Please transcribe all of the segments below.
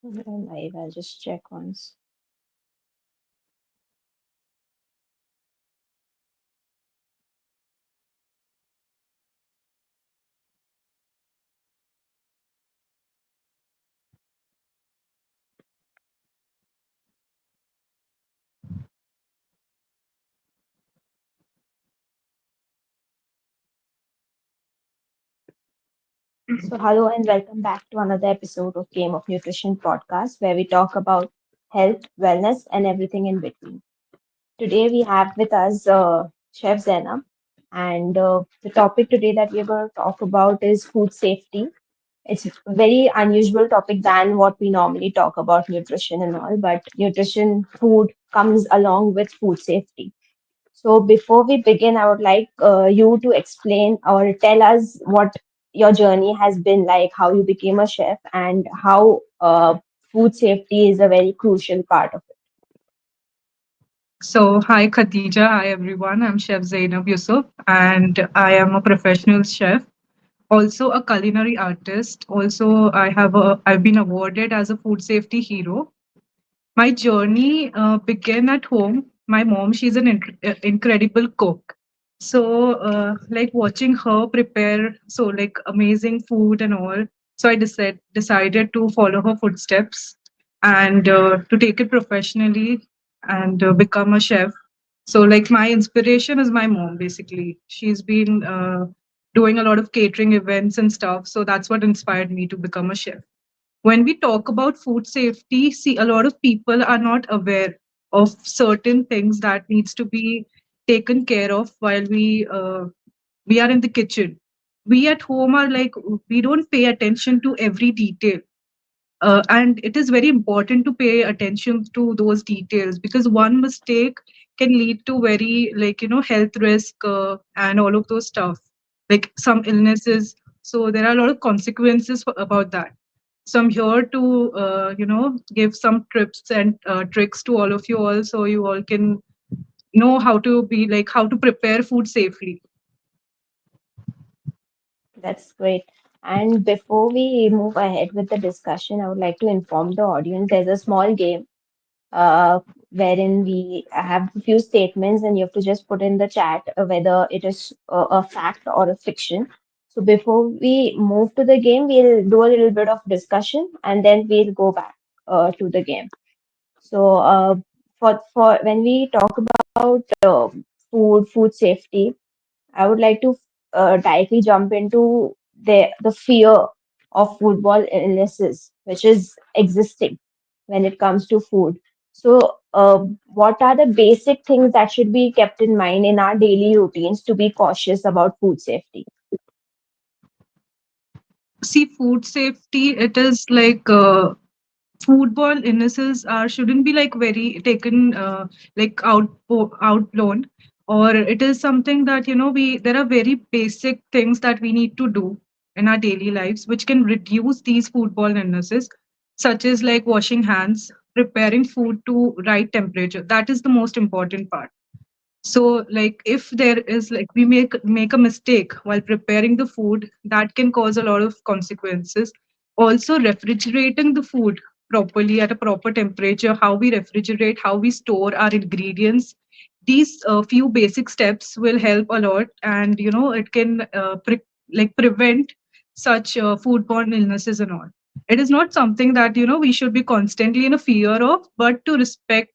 Live. I'll just check once. So, hello and welcome back to another episode of Game of Nutrition podcast, where we talk about health, wellness, and everything in between. Today, we have with us Chef Zainab, and the topic today that we're going to talk about is food safety. It's a very unusual topic than what we normally talk about nutrition and all, but nutrition, food comes along with food safety. So before we begin, I would like you to explain or tell us what your journey has been like, how you became a chef, and how food safety is a very crucial part of it. So, hi Khadija, hi everyone. I'm Chef Zainab Yusuf, and I am a professional chef, also a culinary artist. Also, I've been awarded as a food safety hero. My journey began at home. My mom, she's an incredible cook. So, like watching her prepare so like amazing food and all. So I decided to follow her footsteps and to take it professionally and become a chef. So, like my inspiration is my mom. Basically, she's been doing a lot of catering events and stuff. So that's what inspired me to become a chef. When we talk about food safety, see, a lot of people are not aware of certain things that needs to be taken care of while we are in the kitchen. We at home are like, we don't pay attention to every detail, and it is very important to pay attention to those details, because one mistake can lead to very, like, health risk, and all of those stuff, like some illnesses. So there are a lot of consequences about that. So I'm here to give some tips and tricks to all of you all, so you all can know how to be like how to prepare food safely. That's great. And before we move ahead with the discussion, I would like to inform the audience there's a small game uh, wherein we have a few statements and you have to just put in the chat whether it is a fact or a fiction. So before we move to the game, we'll do a little bit of discussion and then we'll go back to the game. So for when we talk about food safety, I would like to directly jump into the fear of foodborne illnesses, which is existing when it comes to food. So, what are the basic things that should be kept in mind in our daily routines to be cautious about food safety? See, food safety, it is like foodborne illnesses are shouldn't be like very taken like outblown, or it is something that we there are very basic things that we need to do in our daily lives which can reduce these foodborne illnesses, such as like washing hands, preparing food to right temperature. That is the most important part. So, like, if there is like we make a mistake while preparing the food, that can cause a lot of consequences. Also, refrigerating the food properly at a proper temperature, how we refrigerate, how we store our ingredients, these few basic steps will help a lot, and it can prevent such foodborne illnesses and all. It is not something that we should be constantly in a fear of, but to respect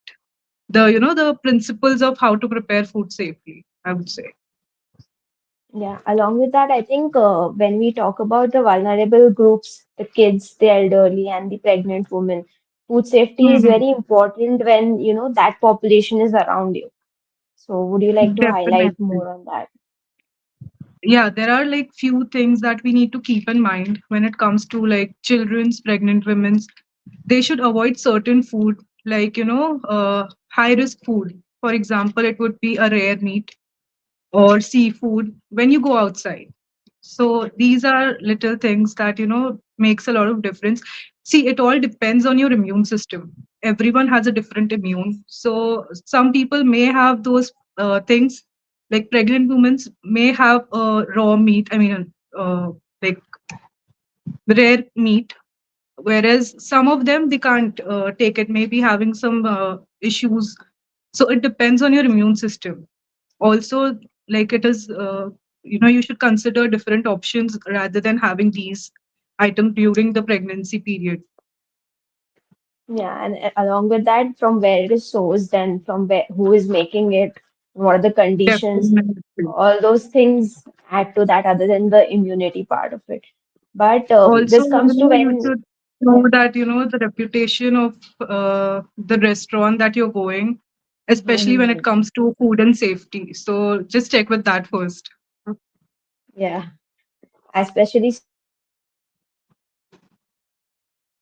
the principles of how to prepare food safely, I would say. Yeah, along with that, I think when we talk about the vulnerable groups, the kids, the elderly, and the pregnant women, food safety is Hmm. very important when that population is around you. So, would you like to highlight Definitely. more on that? Yeah, there are like few things that we need to keep in mind when it comes to like children's, pregnant women's. They should avoid certain food, like high risk food. For example, it would be a rare meat or seafood when you go outside. So these are little things that makes a lot of difference. See, it all depends on your immune system. Everyone has a different immune, so some people may have those things. Like pregnant women may have raw meat, I mean, like rare meat, whereas some of them they can't take it, maybe having some issues. So it depends on your immune system also. Like it is you should consider different options rather than having these items during the pregnancy period. Yeah, and along with that, from where it is sourced and from where who is making it, what are the conditions, Definitely. all those things add to that other than the immunity part of it. But Also, this comes to you when, should know yeah. that the reputation of the restaurant that you're going, especially when it comes to food and safety. So just check with that first. Yeah, especially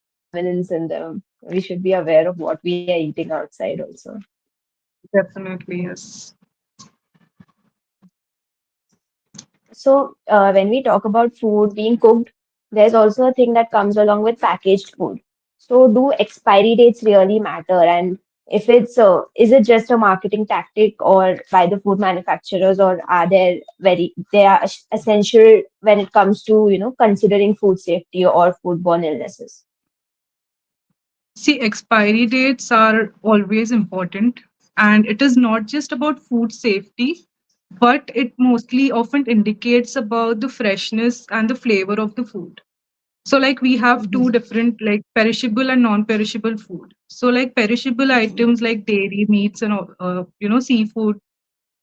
contaminants in them. We should be aware of what we are eating outside also. Definitely, yes. So, when we talk about food being cooked, there's also a thing that comes along with packaged food. So, do expiry dates really matter? And if it's, is it just a marketing tactic or by the food manufacturers, or are they are essential when it comes to, considering food safety or foodborne illnesses? See, expiry dates are always important, and it is not just about food safety, but it mostly often indicates about the freshness and the flavor of the food. So, like, we have two Mhm. different, like, perishable and non-perishable food. So, like, perishable items like dairy, meats, and seafood.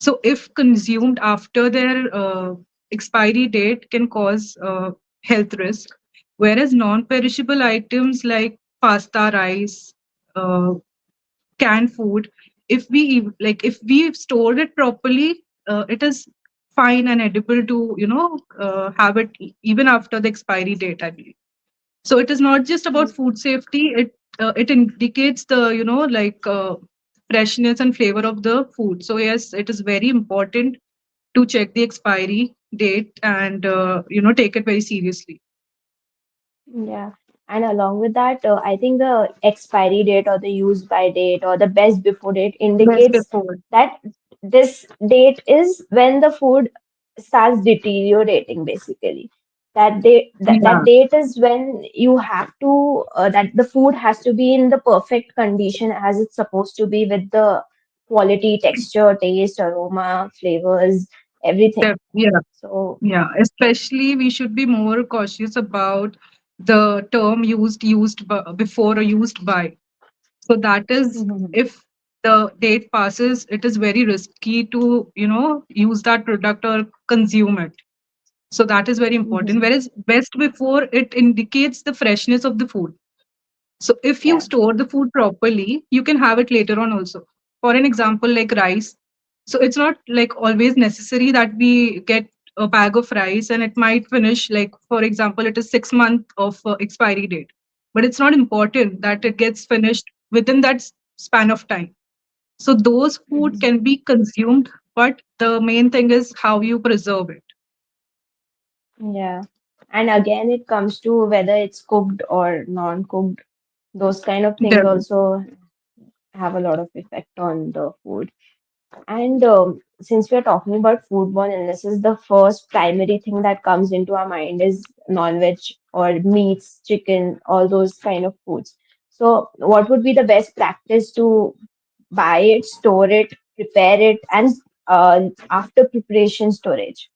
So, if consumed after their expiry date, can cause health risk. Whereas non-perishable items like pasta, rice, uh, canned food, if we store it properly, it is fine and edible to have it even after the expiry date, I believe. So it is not just about food safety. It indicates the freshness and flavor of the food. So yes, it is very important to check the expiry date and take it very seriously. Yeah. And along with that, I think the expiry date or the use by date or the best before date Best indicates before. that this date is when the food starts deteriorating, basically. That Yeah, date is when you have to, that the food has to be in the perfect condition as it's supposed to be with the quality, texture, taste, aroma, flavors, everything. yeah, So, yeah. Especially, we should be more cautious about the term before or used by. So that is, if the date passes, it is very risky to use that product or consume it. So that is very important. Whereas best before, it indicates the freshness of the food. So if you yeah. store the food properly, you can have it later on also. For an example, like rice. So it's not like always necessary that we get a bag of rice and it might finish, like, for example, it is 6 months of expiry date. But it's not important that it gets finished within that span of time. So those food can be consumed, but the main thing is how you preserve it. Yeah. And again, it comes to whether it's cooked or non-cooked. Those kind of things Definitely. also have a lot of effect on the food. And since we're talking about foodborne illnesses, the first primary thing that comes into our mind is non-veg or meats, chicken, all those kind of foods. So, what would be the best practice to buy it, store it, prepare it, and after preparation storage?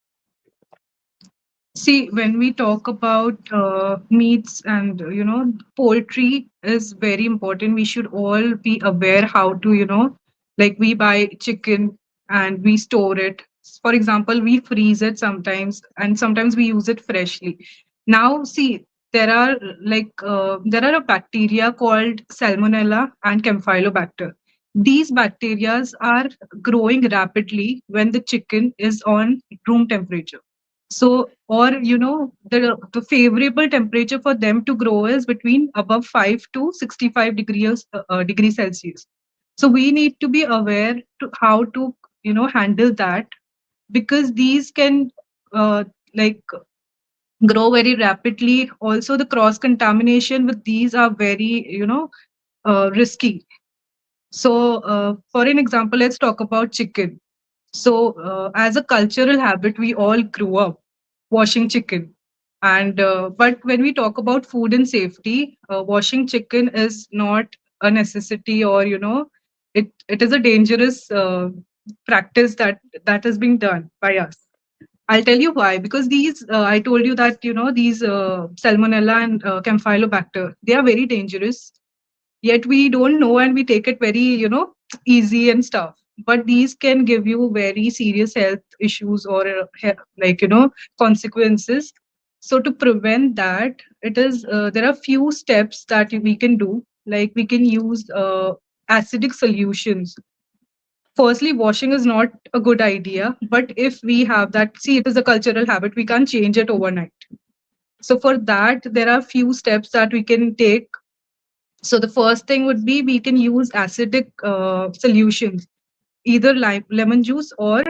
See, when we talk about meats and poultry is very important. We should all be aware how to like we buy chicken and we store it. For example, we freeze it sometimes, and sometimes we use it freshly. Now, see, there are a bacteria called Salmonella and Campylobacter. These bacteria are growing rapidly when the chicken is on room temperature. So, or the favorable temperature for them to grow is between above 5 to 65 degrees Celsius. So we need to be aware to how to handle that, because these can uh, like grow very rapidly. Also, the cross contamination with these are very risky. So, for an example, let's talk about chicken. So, as a cultural habit, we all grew up washing chicken. And but when we talk about food and safety, washing chicken is not a necessity, or it is a dangerous practice that is being done by us. I'll tell you why. Because these, I told you that these Salmonella and Campylobacter, they are very dangerous. Yet we don't know, and we take it very easy and stuff. But these can give you very serious health issues, or like consequences. So to prevent that, it is there are few steps that we can do. Like we can use acidic solutions. Firstly, washing is not a good idea, but if we have that, see, it is a cultural habit, we can't change it overnight. So for that, there are few steps that we can take. So the first thing would be, we can use acidic solutions, either lemon juice or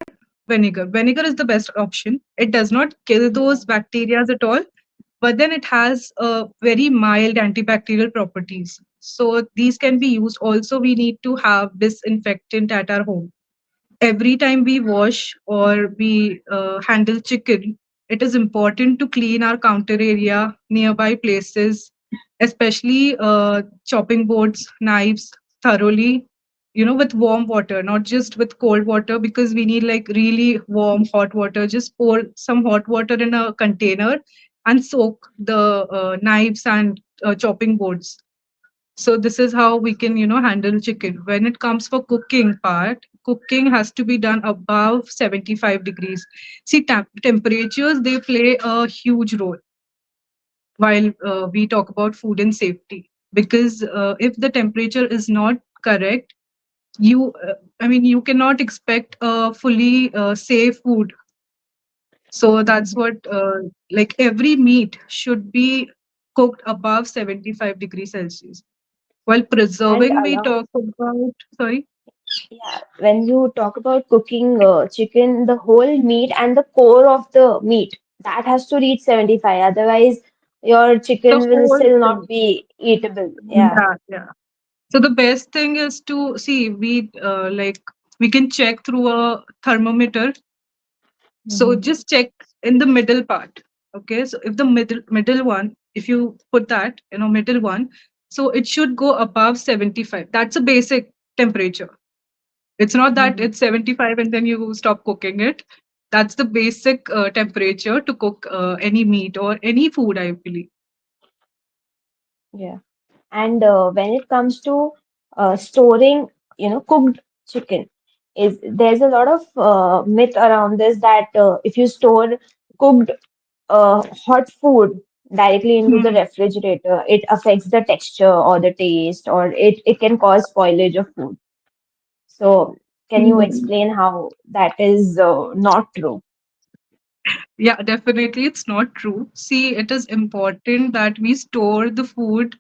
vinegar. Vinegar is the best option. It does not kill Yeah. those bacteria at all, but then it has very mild antibacterial properties. So these can be used. Also, we need to have disinfectant at our home. Every time we wash or we handle chicken, it is important to clean our counter area, nearby places, especially chopping boards, knives, thoroughly, with warm water, not just with cold water, because we need like really warm, hot water. Just pour some hot water in a container and soak the knives and chopping boards. So this is how we can handle chicken. When it comes for cooking part, cooking has to be done above 75 degrees. See, temperatures, they play a huge role while we talk about food and safety, because if the temperature is not correct, you cannot expect a fully safe food. So that's Mhm. what, like, every meat should be cooked above 75 degrees Celsius. While And preserving, we along, talk about, sorry, yeah, when you talk about cooking chicken, the whole meat and the core of the meat, that has to reach 75. Otherwise, your the chicken will whole still not thing. be eatable. Yeah. Yeah, yeah. So the best thing is to see, we can check through a thermometer. So Hmm. just check in the middle part. Okay, so if the middle one, if you put that, middle one, so it should go above 75. That's a basic temperature. It's not that Hmm. it's 75 and then you stop cooking it. That's the basic temperature to cook any meat or any food, I believe. Yeah. And when it comes to storing, cooked chicken, is there's a lot of myth around this that if you store cooked hot food directly into the Hmm. refrigerator, it affects the texture or the taste, or it can cause spoilage of food. So, can you Hmm. explain how that is not true? Yeah, definitely, it's not true. See, it is important that we store the food,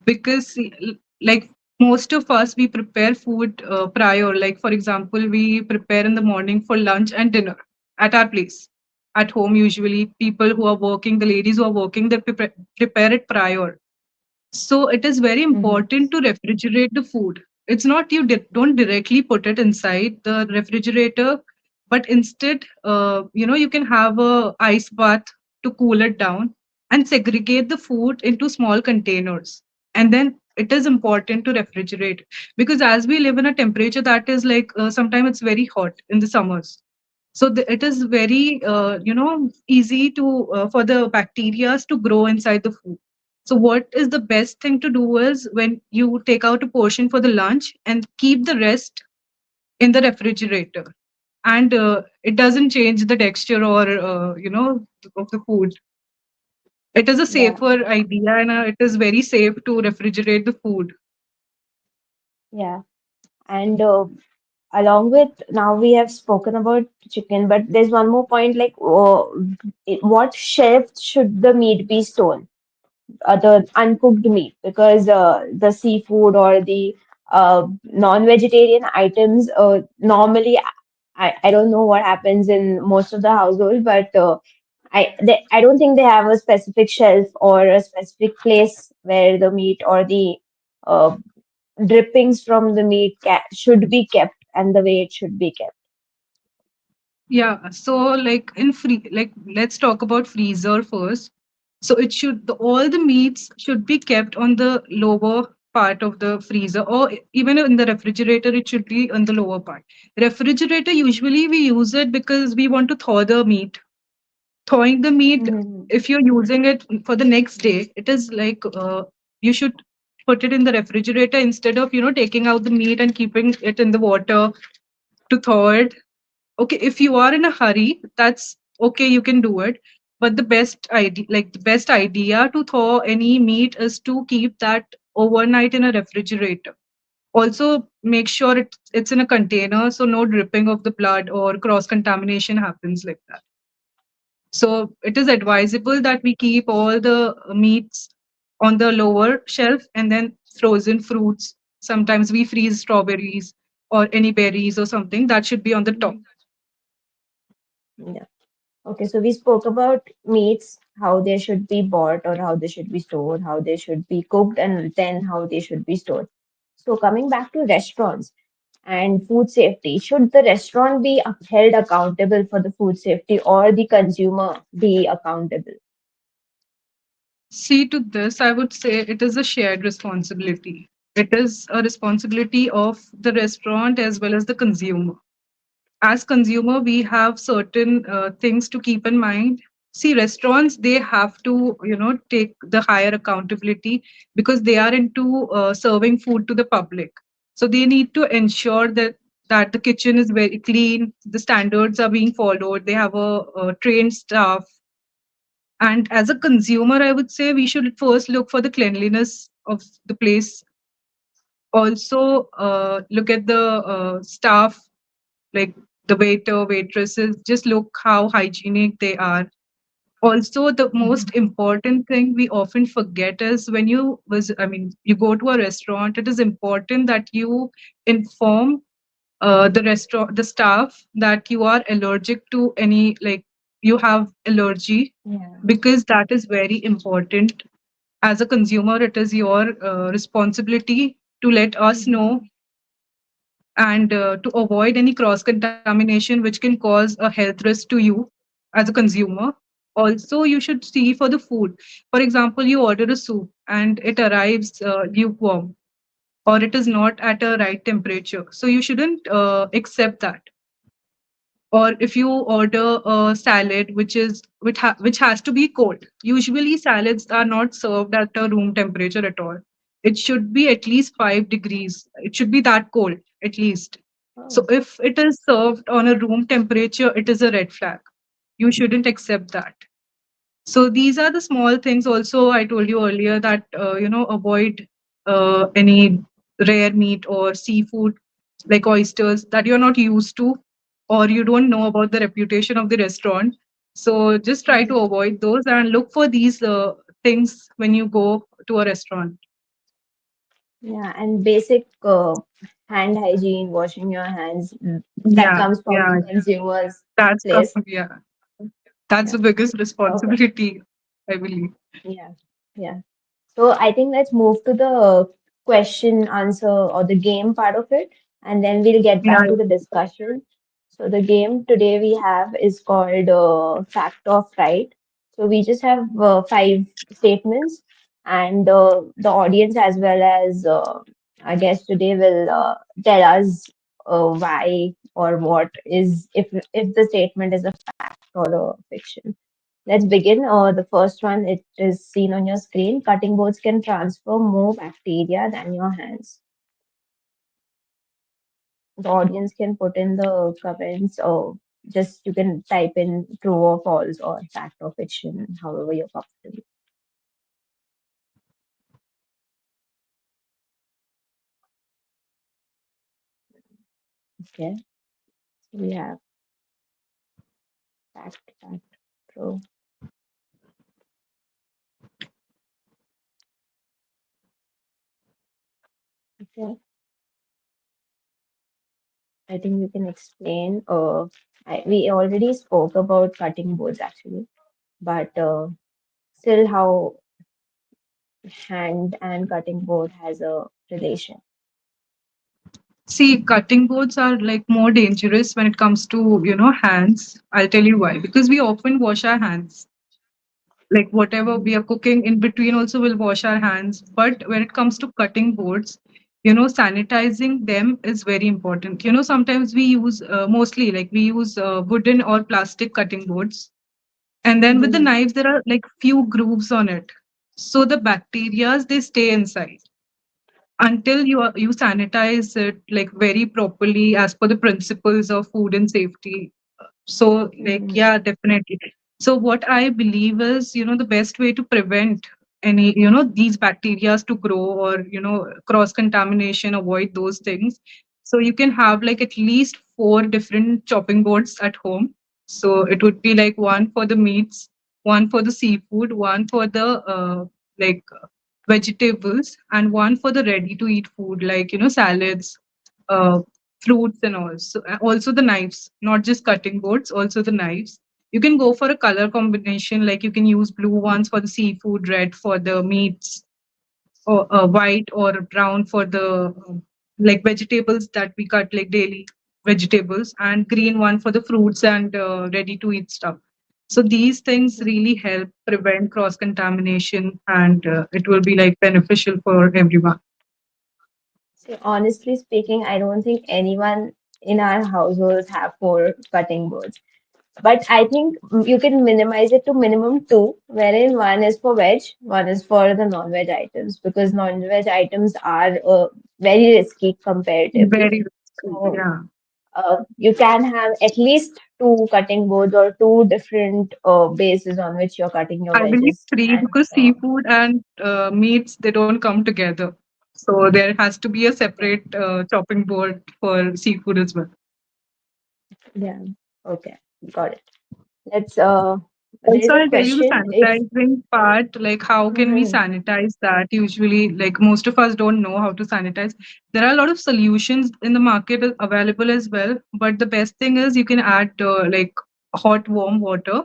because, see, like, most of us, we prepare food prior. Like, for example, we prepare in the morning for lunch and dinner at our place. At home, usually, people who are working, the ladies who are working, they prepare it prior. So it is very Hmm. important to refrigerate the food. It's not, you don't directly put it inside the refrigerator, but instead, you can have a ice bath to cool it down, and segregate the food into small containers. And then it is important to refrigerate, because as we live in a temperature that is like, sometimes it's very hot in the summers. So it is very easy to for the bacteria to grow inside the food. So what is the best thing to do is, when you take out a portion for the lunch and keep the rest in the refrigerator, and it doesn't change the texture or of the food. It is a Yeah, safer idea, and it is very safe to refrigerate the food. yeah. And along with, now we have spoken about chicken, but there's one more point like what shelf should the meat be stored? The uncooked meat, because the seafood or the non-vegetarian items normally, I don't know what happens in most of the household, but I don't think they have a specific shelf or a specific place where the meat or the uh, drippings from the meat should be kept and the way it should be kept. Yeah, so like in free, like, let's talk about freezer first. So it should all the meats should be kept on the lower part of the freezer, or even in the refrigerator it should be on the lower part. Refrigerator, usually we use it because we want to thaw the meat. Thawing the meat, Mm-hmm. if you're using it for the next day, it is like you should put it in the refrigerator instead of taking out the meat and keeping it in the water to thaw it. Okay, if you are in a hurry, that's okay, you can do it. But the best idea to thaw any meat is to keep that overnight in a refrigerator. Also, make sure it's in a container so no dripping of the blood or cross contamination happens like that. So it is advisable that we keep all the meats on the lower shelf, and then frozen fruits. Sometimes we freeze strawberries or any berries or something that should be on the top. Yeah. Okay, so we spoke about meats, how they should be bought or how they should be stored, how they should be cooked, and then how they should be stored. So coming back to restaurants and food safety, should the restaurant be held accountable for the food safety or the consumer be accountable? See, to this, I would say it is a shared responsibility. It is a responsibility of the restaurant as well as the consumer. As consumer, we have certain things to keep in mind. See, restaurants, they have to take the higher accountability because they are into serving food to the public. So they need to ensure that the kitchen is very clean, the standards are being followed, they have a trained staff. And as a consumer, I would say we should first look for the cleanliness of the place. Also, look at the staff, like the waiter, waitresses, just look how hygienic they are. Also, the most important thing we often forget is when you go to a restaurant, it is important that you inform the staff that you are allergic to any, like, you have allergy, Yeah. because that is very important. As a consumer, it is your responsibility to let us know, Mhm. and to avoid any cross contamination which can cause a health risk to you as a consumer. Also, you should see for the food. For example, you order a soup and it arrives lukewarm, or it is not at a right temperature, so you shouldn't accept that. Or if you order a salad which has to be cold, usually salads are not served at a room temperature at all. It should be at least 5 degrees, it should be that cold at least. So Oh. if it is served on a room temperature, it is a red flag. You shouldn't accept that. So these are the small things. Also, I told you earlier that avoid any rare meat or seafood like oysters that you're not used to, or you don't know about the reputation of the restaurant. So just try to Mhm. avoid those and look for these things when you go to a restaurant. Yeah, and basic hand hygiene, washing your hands, that Yeah, comes from yeah, the consumer's place. yeah. That's Yeah. the biggest Okay. responsibility, I believe. Yeah. Yeah. So I think let's move to the question answer or the game part of it, and then we'll get Yeah, back to the discussion. So the game today we have is called Fact or Fright. So we just have five statements, and the audience as well as I guess today will tell us why or what is if the statement is a fact or a fiction. Let's begin. The first one, it is seen on your screen. Cutting boards can transfer more bacteria than your hands. The audience can put in the comments or just you can type in true or false or fact or fiction, however you're comfortable. Okay. So we have fact, true. Okay. I think you can explain. We already spoke about cutting boards actually, but still how hand and cutting board has a relation. see, cutting boards are like more dangerous when it comes to, hands. I'll tell you why. Because we often wash our hands. like whatever we are cooking in between also we'll wash our hands. But when it comes to cutting boards, sanitizing them is very important. Sometimes we use mostly like we use wooden or plastic cutting boards, and then with the Mhm. knives there are like few grooves on it, so the bacterias they stay inside until you sanitize it like very properly as per the principles of food and safety. So, like, Mhm. yeah, definitely. So, what I believe is, the best way to prevent any, these bacterias to grow or, cross contamination, avoid those things. So, you can have like at least four different chopping boards at home. So, it would be like one for the meats, one for the seafood, one for the like vegetables, and one for the ready to eat food, like, salads, uh, fruits and all. So, also the knives, not just cutting boards, also the knives. You can go for a color combination, like you can use blue ones for the seafood, red for the meats, or white or brown for the like vegetables that we cut like daily vegetables, and green one for the fruits and ready to eat stuff. So these things Mhm. really help prevent cross contamination, and it will be like beneficial for everyone. So honestly speaking, I don't think anyone in our households have four cutting boards. But I think you can minimize it to minimum two, wherein one is for veg, one is for the non-veg items, because non-veg items are very risky comparatively. Very So yeah. you can have at least two cutting boards or two different bases on which you're cutting your I believe veggies. three, And because seafood and meats they don't come together. So there has to be a yeah, separate chopping board for seafood as well. yeah, okay, got it. Let's Also, there's a I'll tell you the question if sanitizing part, like how can we sanitize that? Usually, like most of us don't know how to sanitize. There are a lot of solutions in the market available as well, but the best thing is you can add like hot warm water,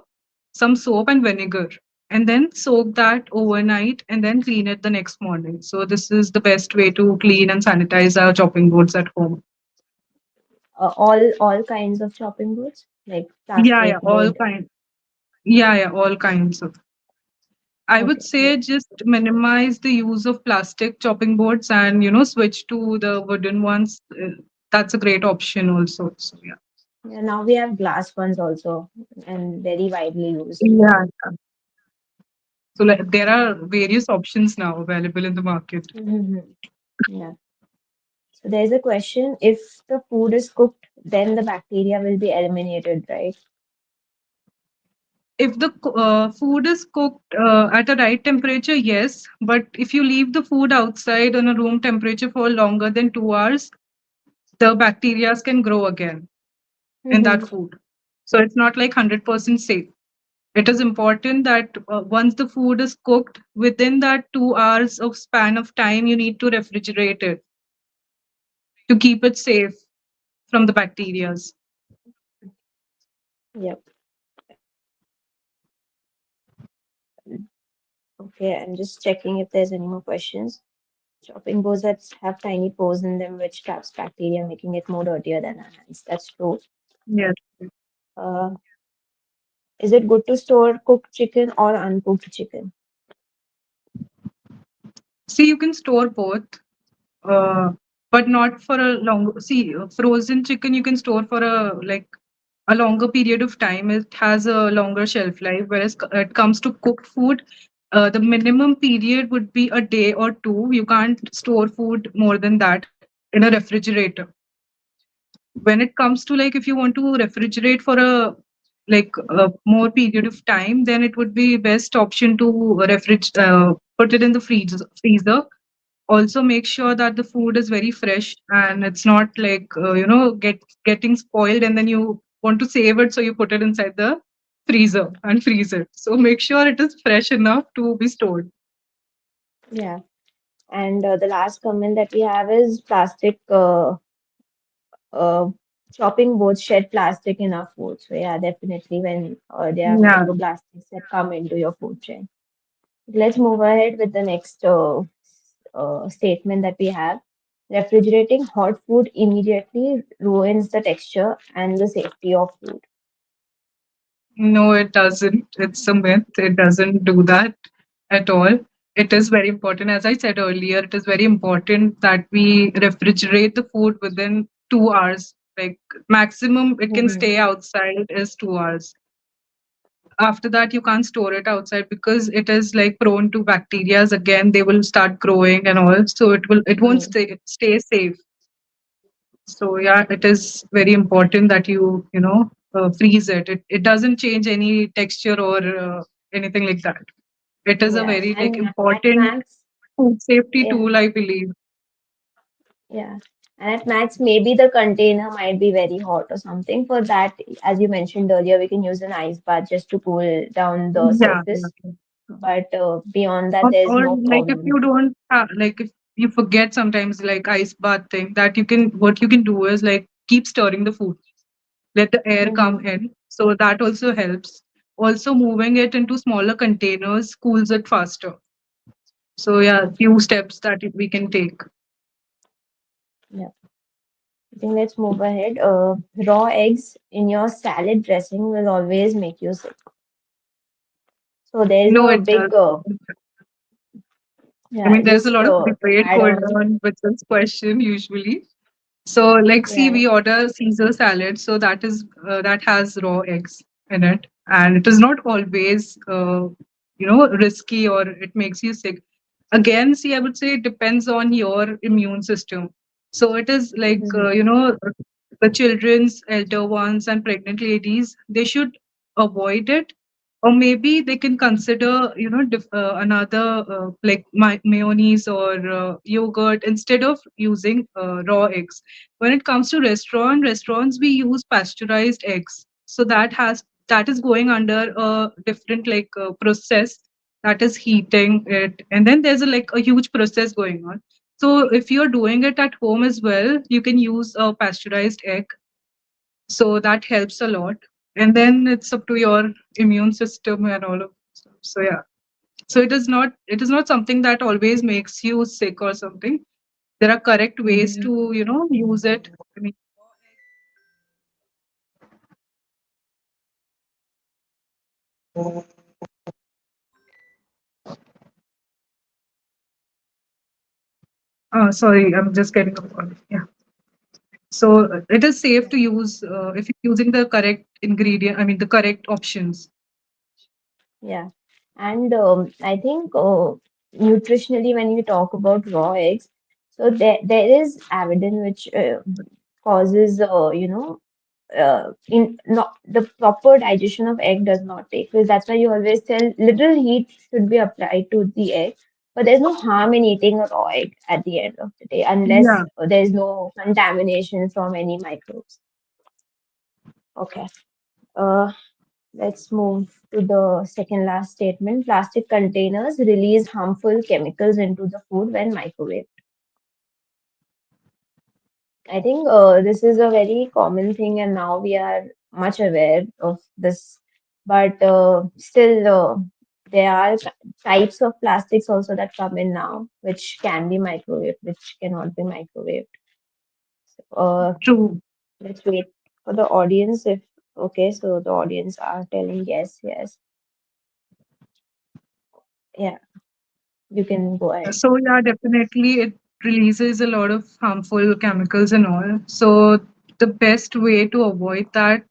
some soap and vinegar, and then soak that overnight and then clean it the next morning. So this is the best way to clean and sanitize our chopping boards at home. all kinds of chopping boards like Yeah, yeah, plastic, all wood. kind. Yeah, yeah, all kinds of. I would Okay, yeah. say just minimize the use of plastic chopping boards and switch to the wooden ones. That's a great option also. So yeah. Yeah, now we have glass ones also and very widely used. Yeah. So like there are various options now available in the market. Mhm. Yeah. So there's a question, if the food is cooked, then the bacteria will be eliminated, right? If the food is cooked at a right temperature, yes. But if you leave the food outside on a room temperature for longer than 2 hours, the bacteria can grow again in that Mhm. food. So it's not like 100% safe. It is important that once the food is cooked, within that 2 hours of span of time, you need to refrigerate it to keep it safe from the bacteria. Yep. Okay, I'm just checking if there's any more questions. Chopping boards that have tiny pores in them which traps bacteria, making it more dirtier than our hands. That's true. Yes. Uh, is it good to store cooked chicken or uncooked chicken? See, you can store both, uh, but not for a long. See, frozen chicken you can store for a longer period of time. It has a longer shelf life. Whereas it comes to cooked food, the minimum period would be a day or two. You can't store food more than that in a refrigerator. When it comes to like if you want to refrigerate for a more period of time, then it would be best option to put it in the freezer. Also make sure that the food is very fresh and it's not like getting spoiled and then you want to save it, so you put it inside the freezer and freeze it. So make sure it is fresh enough to be stored. Yeah. And the last comment that we have is plastic uh, chopping boards shed plastic in our food. So yeah, definitely when there are Yeah. microplastics that come into your food chain. Let's move ahead with the next statement that we have. Refrigerating hot food immediately ruins the texture and the safety of food. No, it doesn't. It's a myth. It doesn't do that at all. It is very important. As I said earlier, it is very important that we refrigerate the food within 2 hours. Like maximum it can Mhm. stay outside is 2 hours. After that, you can't store it outside because it is like prone to bacterias. Again, they will start growing and all. So it won't Mm. stay safe. So yeah, it is very important that you freeze it. It doesn't change any texture or anything like that. It is a Yeah, very like and at important max, food safety yeah, tool, I believe. yeah, and at max, maybe the container might be very hot or something. For that, as you mentioned earlier, we can use an ice bath just to cool down the Yeah, surface. yeah. But beyond that, there's Or no like if problem. you don't like if you forget sometimes like ice bath thing that you can what you can do is like keep stirring the food, let the air come Hmm. in. So that also helps. Also, moving it into smaller containers cools it faster. So yeah, Okay, few steps that we can take. yeah. I think let's move ahead. Raw eggs in your salad dressing will always make you sick. So there's No, a it big, does. I yeah, mean, there's a just lot of to debate add going on. on with this question usually. So, like, see, Yeah. we order Caesar salad, so that has raw eggs in it, and it is not always, risky or it makes you sick. Again, see, I would say it depends on your immune system. So it is like Mhm. the children's, elder ones, and pregnant ladies they should avoid it, or maybe they can consider another like mayonnaise or yogurt instead of using raw eggs. When it comes to restaurants we use pasteurized eggs, so that is going under a different like process, that is heating it, and then there's a huge process going on. So if you're doing it at home as well, you can use a pasteurized egg, so that helps a lot. And then it's up to your immune system and all of stuff. So yeah, so it is not something that always makes you sick or something. There are correct ways Mhm. to use it. I mean, sorry, I'm just getting a call. Yeah. So it is safe to use if you're using the correct ingredient. I mean, the correct options. Yeah. And I think nutritionally, when you talk about raw eggs, so there is evidence which causes, in not the proper digestion of egg does not take place. That's why you always tell little heat should be applied to the egg. But there's no harm in eating a raw egg at the end of the day, unless Yeah. there's no contamination from any microbes. Okay. Uh, Let's move to the second last statement. Plastic containers release harmful chemicals into the food when microwaved. I think this is a very common thing, and now we are much aware of this. But still, there are types of plastics also that come in now, which can be microwaved, which cannot be microwaved. True. Let's wait for the audience. If okay, so the audience are telling yes, yes, yeah, you can go ahead. So yeah, definitely it releases a lot of harmful chemicals and all. So the best way to avoid that,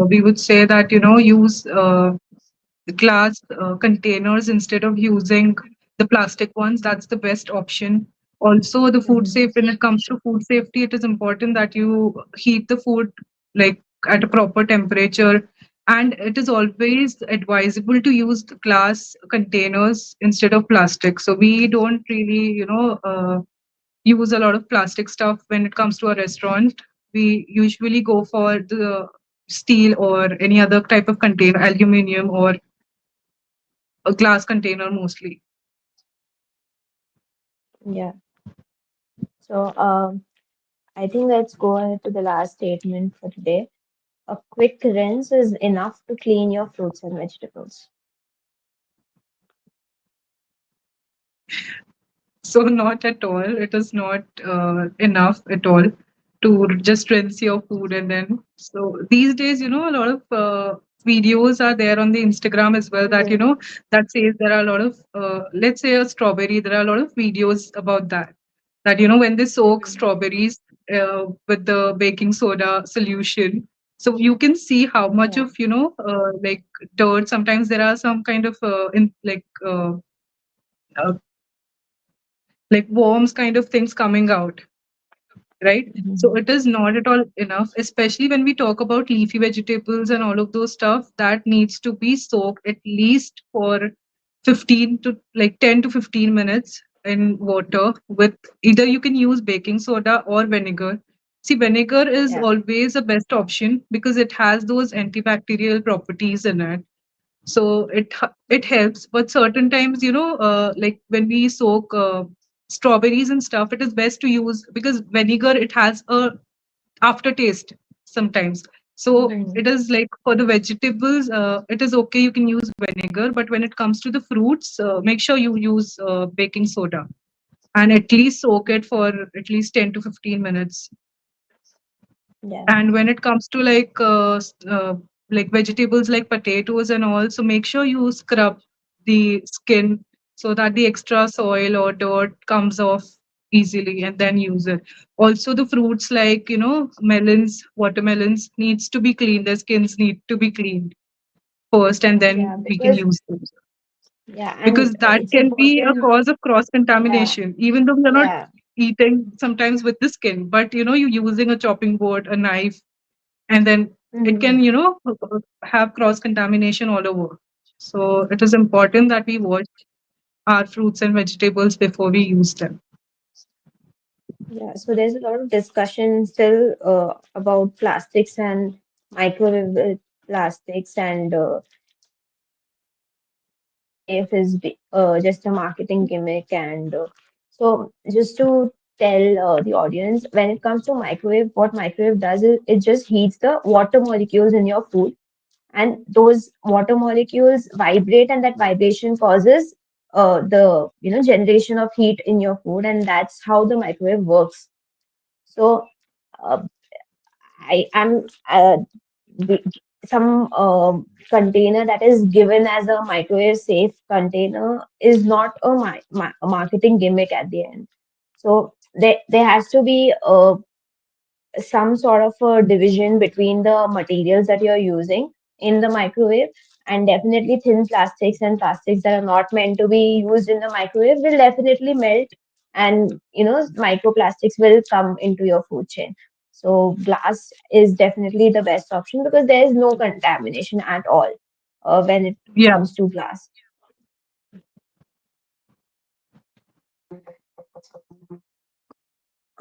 we would say that use glass containers instead of using the plastic ones. That's the best option. Also, the food Mhm. safe when it comes to food safety, it is important that you heat the food like at a proper temperature. And it is always advisable to use the glass containers instead of plastic. So we don't really, use a lot of plastic stuff when it comes to a restaurant. We usually go for the steel or any other type of container, aluminium or a glass container mostly. Yeah. So I think let's go ahead to the last statement for today. A quick rinse is enough to clean your fruits and vegetables. So not at all. It is not enough at all to just rinse your food and then. So these days, a lot of videos are there on the Instagram as well, that Mm-hmm. that says there are a lot of let's say a strawberry, there are a lot of videos about that when they soak Mm-hmm. strawberries with the baking soda solution, so you can see how much Yeah. of like dirt, sometimes there are some kind of uh, like worms kind of things coming out, right? So Mm-hmm. it is not at all enough, especially when we talk about leafy vegetables and all of those stuff that needs to be soaked at least for 15 to like 10 to 15 minutes in water with, either you can use baking soda or vinegar. See, vinegar is Yeah. always the best option because it has those antibacterial properties in it, so it helps. But certain times, like when we soak strawberries and stuff, it is best to use, because vinegar, it has a aftertaste sometimes. So Mm-hmm. it is like for the vegetables, it is okay, you can use vinegar, but when it comes to the fruits, make sure you use baking soda and at least soak it for at least 10 to 15 minutes. Yeah. And when it comes to like vegetables like potatoes and all, so make sure you scrub the skin so that the extra soil or dirt comes off easily, and then use it. Also, the fruits like melons, watermelons needs to be cleaned. Their skins need to be cleaned first, and Yeah. then we can Because use them, yeah, and because that it's can be a important. cause of cross Yeah. contamination, even though we are not Yeah. eating sometimes with the skin, but you're using a chopping board, a knife, and then it Mm-hmm. can have cross contamination all over. So it is important that we wash our fruits and vegetables before we use them. Yeah, so there's a lot of discussion still about plastics and microwave plastics, and microwave is just a marketing gimmick. And so, just to tell the audience, when it comes to microwave, what microwave does is it just heats the water molecules in your food, and those water molecules vibrate, and that vibration causes the generation of heat in your food, and that's how the microwave works. So. Uh, I am the- some container that is given as a microwave safe container is not a, a marketing gimmick at the end. So there has to be some sort of a division between the materials that you're using in the microwave, and definitely thin plastics and plastics that are not meant to be used in the microwave will definitely melt, and microplastics will come into your food chain. So glass is definitely the best option because there is no contamination at all when it Yeah. comes to glass.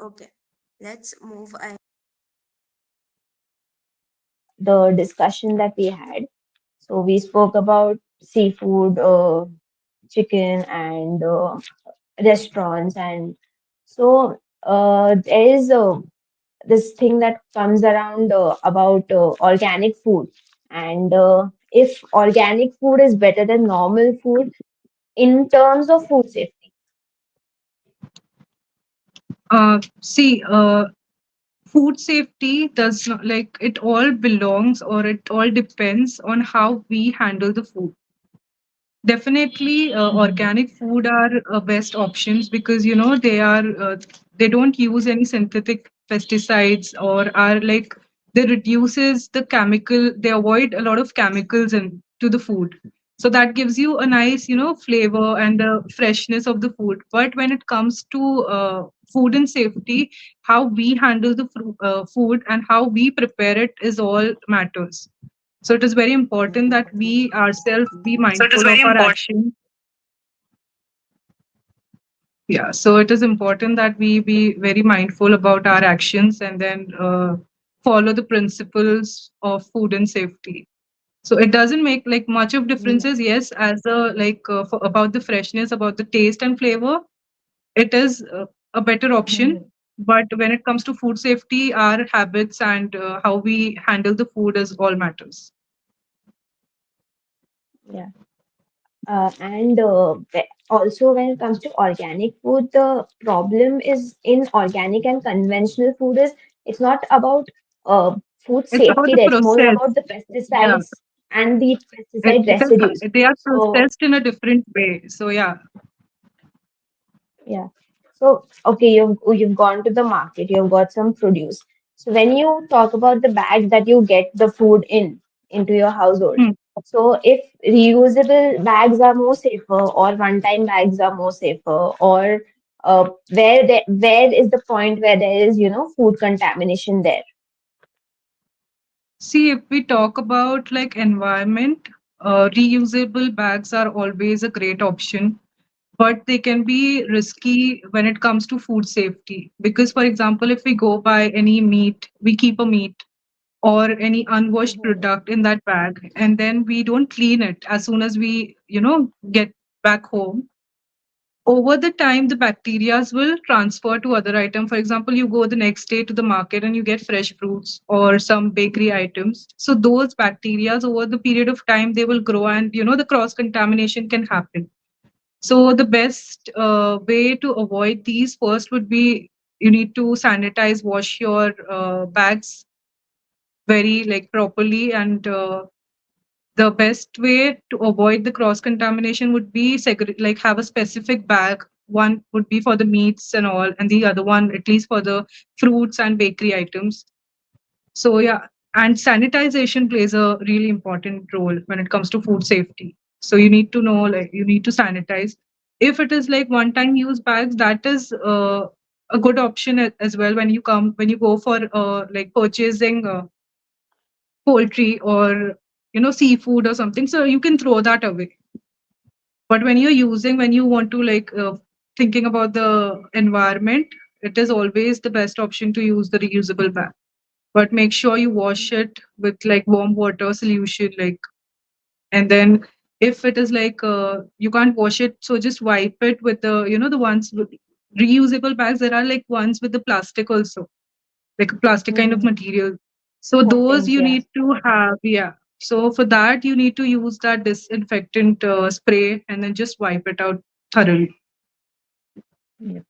Okay, let's move ahead. The discussion that we had. So we spoke about seafood, chicken, and restaurants, and so there is this thing that comes around about organic food, and if organic food is better than normal food in terms of food safety. See, food safety does not, like, it all belongs, or it all depends on how we handle the food. Definitely, Mhm. organic food are best options, because they don't use any synthetic pesticides, or are like, they reduces the chemical. They avoid a lot of chemicals in to the food, so that gives you a nice flavor and the freshness of the food. But when it comes to food and safety, how we handle the food and how we prepare it is all matters. So it is very important that we ourselves be So it is mindful very of our important. actions. Yeah, so it is important that we be very mindful about our actions, and then follow the principles of food and safety. So it doesn't make like much of Yeah. differences. Yes, as a about the freshness, about the taste and flavor, it is a better option. Mhm. But when it comes to food safety, our habits and how we handle the food is all matters. Yeah. And also, when it comes to organic food, the problem is in organic and conventional food is it's not about food It's about safety the there. It's more process. about the Yeah. pesticides and the pesticide It is residues. they are So processed in a different way. So yeah. yeah. So, okay, you've gone to the market, you've got some produce. So when you talk about the bags that you get the food in into your household, Hmm. so if reusable bags are more safer or one-time bags are more safer, or where is the point where there is, food contamination there? See, if we talk about like environment, reusable bags are always a great option, but they can be risky when it comes to food safety. Because, for example, if we go buy any meat, we keep a meat or any unwashed Mhm. product in that bag, and then we don't clean it as soon as we, get back home. Over the time, the bacteria will transfer to other items. For example, you go the next day to the market and you get fresh fruits or some bakery items. So those bacteria over the period of time, they will grow, and the cross contamination can happen. So the best way to avoid these first would be, you need to sanitize, wash your bags very like properly, and the best way to avoid the cross contamination would be like have a specific bag. One would be for the meats and all, and the other one at least for the fruits and bakery items. So yeah, and sanitization plays a really important role when it comes to food safety. So you need to know, like you need to sanitize. If it is like one time use bags, that is a good option as well when you go for like purchasing poultry or seafood or something, so you can throw that away. But when you want to like thinking about the environment, it is always the best option to use the reusable bag, but make sure you wash it with like warm water solution, like, and then if it is like you can't wash it, so just wipe it with the ones with reusable bags. There are like ones with the plastic also, like a plastic kind of Mhm. material. So those Coatings, you yeah. need to have, yeah. So for that, you need to use that disinfectant spray and then just wipe it out thoroughly. Yeah.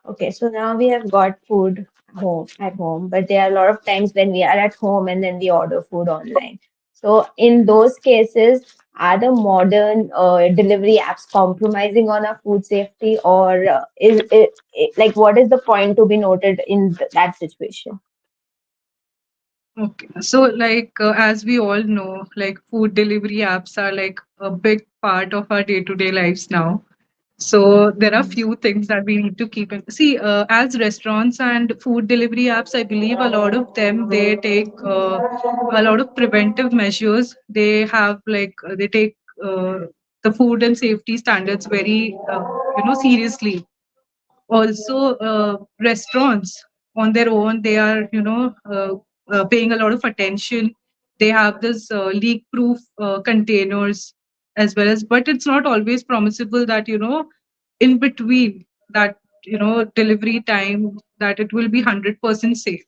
Okay, so now we have got food home at home, but there are a lot of times when we are at home and then we order food online. So in those cases, are the modern delivery apps compromising on our food safety, or is it like what is the point to be noted in that situation? Okay. So, like, as we all know, like, food delivery apps are like a big part of our day to day lives now. So, there are Mhm. few things that we need to keep in. See, as restaurants and food delivery apps, I believe a lot of them, they take a lot of preventive measures. They have like, they take the food and safety standards very, seriously. Also restaurants on their own, they are paying a lot of attention. They have this leak proof containers as well as, but it's not always promisable that in between that delivery time that it will be 100% safe.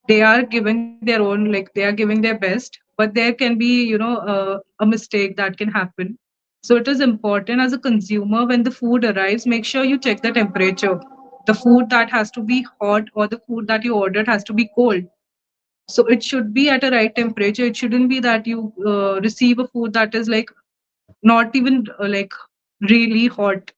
They are giving their own, like they are giving their best, but there can be a mistake that can happen. So it is important as a consumer, when the food arrives, make sure you check the temperature. The food that has to be hot, or the food that you ordered has to be cold. So it should be at a right temperature. It shouldn't be that you receive a food that is like not even like really hot,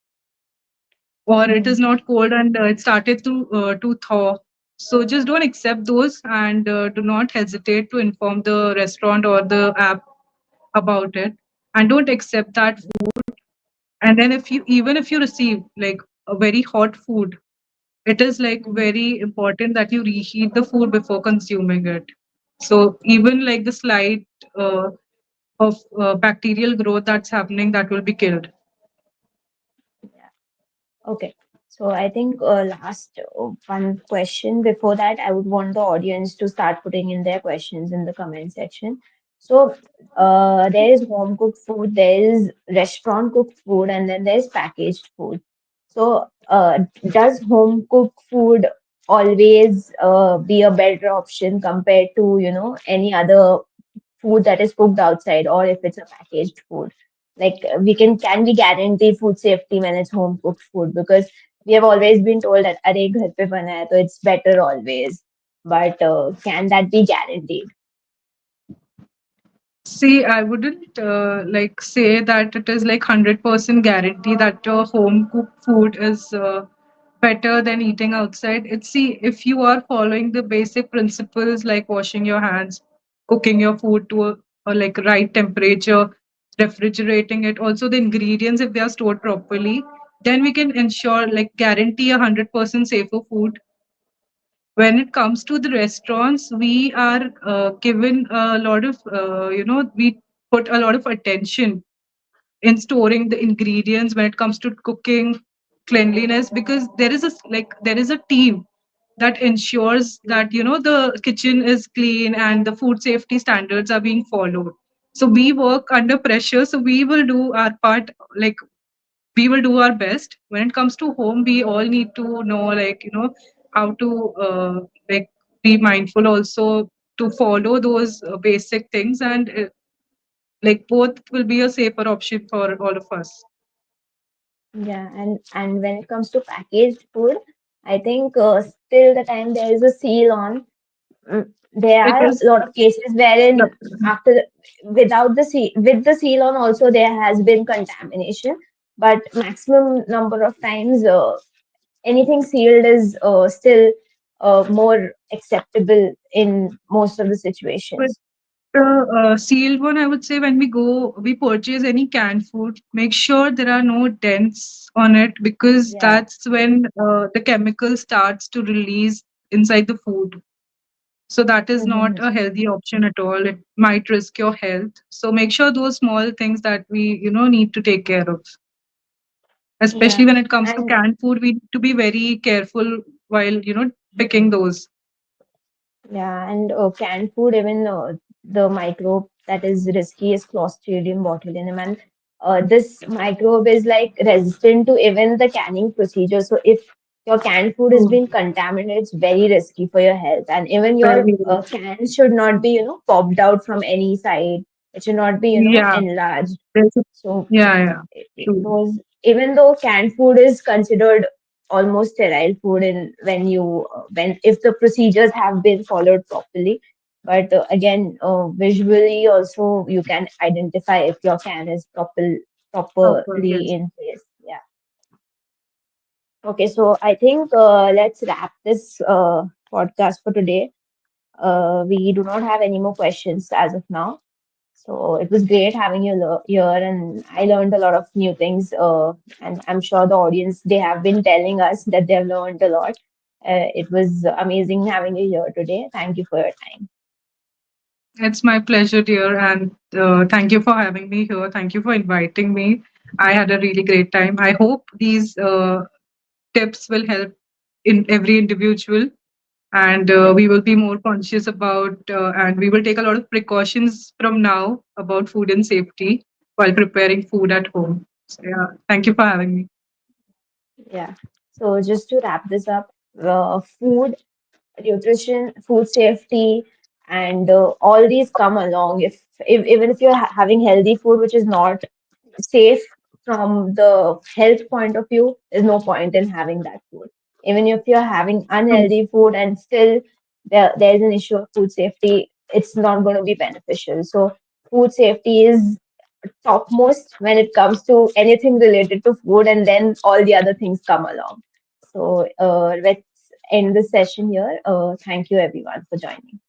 or it is Mhm. not cold and it started to thaw. So just don't accept those, and do not hesitate to inform the restaurant or the app about it, and don't accept that food. And then if you even if you receive like a very hot food, it is like Mhm. very important that you reheat the food before consuming it. So even like the slight uh, of bacterial growth that's happening, that will be killed. Yeah. Okay. So I think last one question. Before that, I would want the audience to start putting in their questions in the comment section. So there is home cooked food, there is restaurant cooked food, and then there's packaged food. So does home cooked food always be a better option compared to, any other food that is cooked outside, or if it's a packaged food? Like can we guarantee food safety when it's home cooked food? Because we have always been told that अरे घर पे बना है तो it's better always, but can that be guaranteed? See, I wouldn't like say that it is like 100% guarantee that home cooked food is better than eating outside. It's see if you are following the basic principles like washing your hands, cooking your food to a like right temperature, refrigerating it, also the ingredients if they are stored properly, then we can ensure like guarantee 100% safer food. When it comes to the restaurants, we are given a lot of we put a lot of attention in storing the ingredients when it comes to cooking, cleanliness, because there is a team that ensures that the kitchen is clean and the food safety standards are being followed. So we work under pressure, so we will do our part, like we will do our best. When it comes to home, we all need to know, like how to like be mindful also to follow those basic things, and like both will be a safer option for all of us. Yeah, and when it comes to packaged food, I think still the time there is a seal on. There It are a is lot of cases wherein after without the seal, with the seal on also there has been contamination, but maximum number of times anything sealed is still more acceptable in most of the with situations. the sealed one, I would say when we purchase any canned food, make sure there are no dents on it, because Yeah. that's when the chemical starts to release inside the food. So that is not Mhm. a healthy option at all. It might risk your health. So make sure those small things that we, need to take care of. Yeah, Especially when it comes to and canned food, we need to be very careful while, picking those. yeah, and canned food, even the microbe that is risky is Clostridium botulinum, and this microbe is like resistant to even the canning procedure. So if your canned food has Oh, been contaminated, it's very risky for your health, and even your very, can should not be, popped out from any side. It should not be, yeah. enlarged. There's a, So yeah, yeah. True. those, even though canned food is considered almost sterile food in when if the procedures have been followed properly, but again visually also you can identify if your can is Proper, properly yes. in place. Yeah. Okay, so I think let's wrap this podcast for today. We do not have any more questions as of now. So it was great having you here, and I learned a lot of new things. And I'm sure the audience, they have been telling us that they've learned a lot. It was amazing having you here today. Thank you for your time. It's my pleasure, dear, and thank you for having me here. Thank you for inviting me. I had a really great time. I hope these tips will help in every individual, and Yeah, we will be more conscious about, and we will take a lot of precautions from now about food and safety while preparing food at home. So, yeah, thank you for having me. yeah. So just to wrap this up, food, nutrition, food safety, and all these come along. If even if you're having healthy food, which is not safe from the health point of view, there's no point in having that food. Even if you're having Mm. unhealthy food and still there's an issue of food safety, it's not going to be beneficial. So food safety is topmost when it comes to anything related to food, and then all the other things come along. So let's end this session here. Thank you everyone for joining.